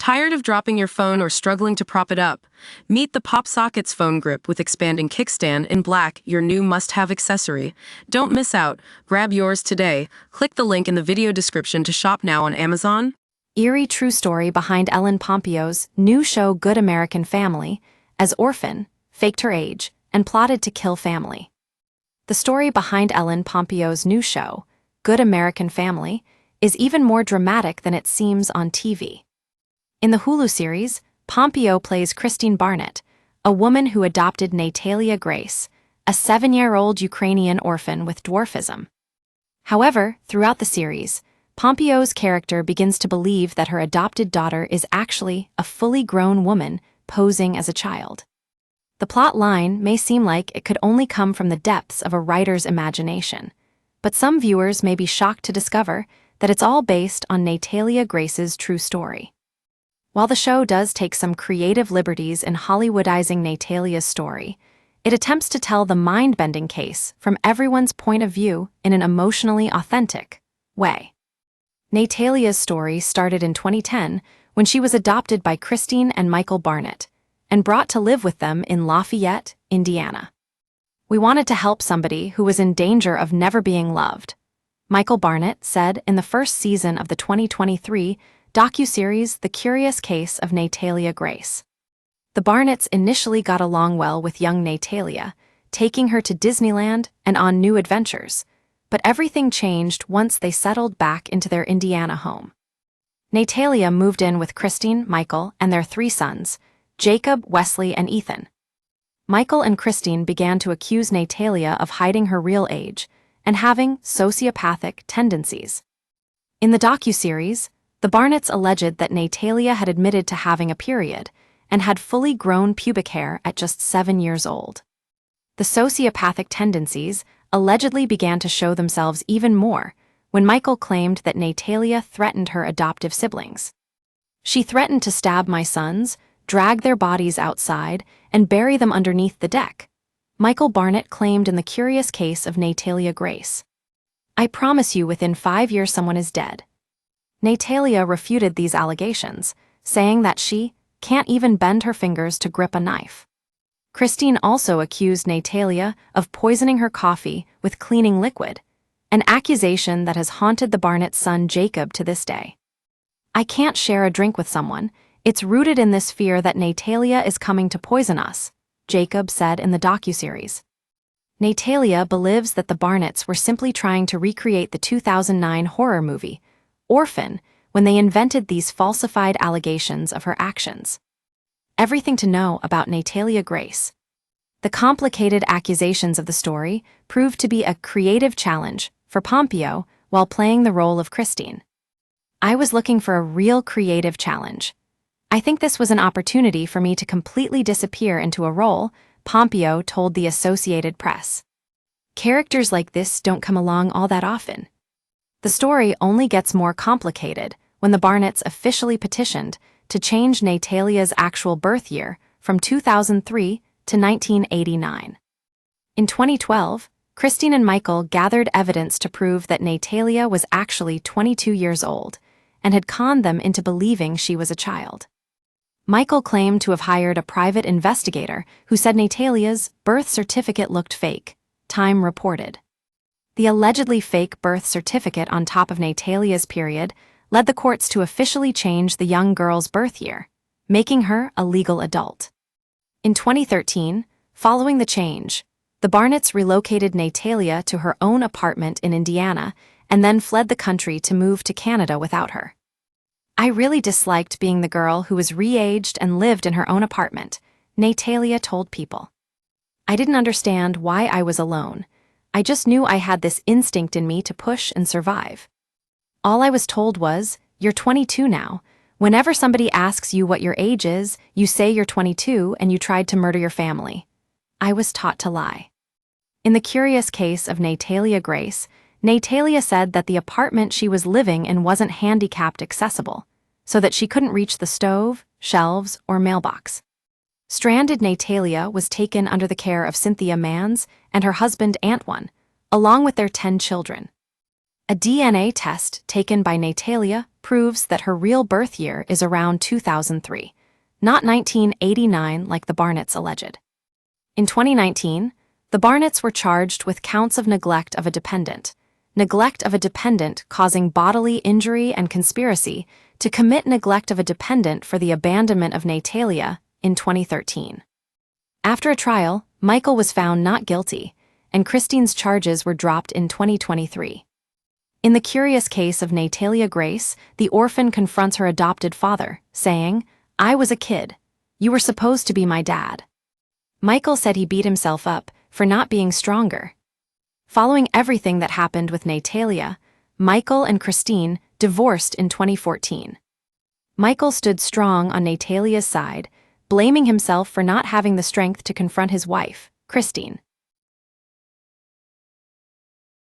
Tired of dropping your phone or struggling to prop it up? Meet the PopSockets phone grip with expanding kickstand in black, your new must-have accessory. Don't miss out. Grab yours today. Click the link in the video description to shop now on Amazon. Eerie true story behind Ellen Pompeo's new show Good American Family, as orphan, faked her age, and plotted to kill family. The story behind Ellen Pompeo's new show, Good American Family, is even more dramatic than it seems on TV. In the Hulu series, Pompeo plays Christine Barnett, a woman who adopted Natalia Grace, a 7-year-old Ukrainian orphan with dwarfism. However, throughout the series, Pompeo's character begins to believe that her adopted daughter is actually a fully grown woman posing as a child. The plot line may seem like it could only come from the depths of a writer's imagination, but some viewers may be shocked to discover that it's all based on Natalia Grace's true story. While the show does take some creative liberties in Hollywoodizing Natalia's story, it attempts to tell the mind-bending case from everyone's point of view in an emotionally authentic way. Natalia's story started in 2010 when she was adopted by Christine and Michael Barnett and brought to live with them in Lafayette, Indiana. "We wanted to help somebody who was in danger of never being loved," Michael Barnett said in the first season of the 2023 docuseries The Curious Case of Natalia Grace. The Barnetts initially got along well with young Natalia, taking her to Disneyland and on new adventures, but everything changed once they settled back into their Indiana home. Natalia moved in with Christine, Michael, and their 3 sons, Jacob, Wesley, and Ethan. Michael and Christine began to accuse Natalia of hiding her real age and having sociopathic tendencies. In the docuseries, the Barnetts alleged that Natalia had admitted to having a period and had fully grown pubic hair at just 7 years old. The sociopathic tendencies allegedly began to show themselves even more when Michael claimed that Natalia threatened her adoptive siblings. "She threatened to stab my sons, drag their bodies outside, and bury them underneath the deck," Michael Barnett claimed in The Curious Case of Natalia Grace. "I promise you within 5 years someone is dead." Natalia refuted these allegations, saying that she can't even bend her fingers to grip a knife. Christine also accused Natalia of poisoning her coffee with cleaning liquid, an accusation that has haunted the Barnett son Jacob to this day. "I can't share a drink with someone. It's rooted in this fear that Natalia is coming to poison us," Jacob said in the docuseries. Natalia believes that the Barnetts were simply trying to recreate the 2009 horror movie, Orphan, when they invented these falsified allegations of her actions. Everything to know about Natalia Grace. The complicated accusations of the story proved to be a creative challenge for Pompeo while playing the role of Christine. "I was looking for a real creative challenge. I think this was an opportunity for me to completely disappear into a role," Pompeo told the Associated Press. "Characters like this don't come along all that often." The story only gets more complicated when the Barnetts officially petitioned to change Natalia's actual birth year from 2003 to 1989. In 2012, Christine and Michael gathered evidence to prove that Natalia was actually 22 years old and had conned them into believing she was a child. Michael claimed to have hired a private investigator who said Natalia's birth certificate looked fake, Time reported. The allegedly fake birth certificate on top of Natalia's period led the courts to officially change the young girl's birth year, making her a legal adult. In 2013, following the change, the Barnetts relocated Natalia to her own apartment in Indiana and then fled the country to move to Canada without her. "I really disliked being the girl who was re-aged and lived in her own apartment," Natalia told People. "I didn't understand why I was alone. I just knew I had this instinct in me to push and survive. All I was told was, 'You're 22 now. Whenever somebody asks you what your age is, you say you're 22 and you tried to murder your family.' I was taught to lie." In The Curious Case of Natalia Grace, Natalia said that the apartment she was living in wasn't handicapped accessible, so that she couldn't reach the stove, shelves, or mailbox. Stranded Natalia was taken under the care of Cynthia Mans and her husband Antwan, along with their 10 children. A DNA test taken by Natalia proves that her real birth year is around 2003, not 1989 like the Barnetts alleged. In 2019, the Barnetts were charged with counts of neglect of a dependent causing bodily injury and conspiracy to commit neglect of a dependent for the abandonment of Natalia in 2013. After a trial, Michael was found not guilty, and Christine's charges were dropped in 2023. In the curious case of Natalia Grace, the orphan confronts her adopted father, saying, "I was a kid. You were supposed to be my dad." Michael said he beat himself up for not being stronger. Following everything that happened with Natalia, Michael and Christine divorced in 2014. Michael stood strong on Natalia's side, blaming himself for not having the strength to confront his wife, Christine.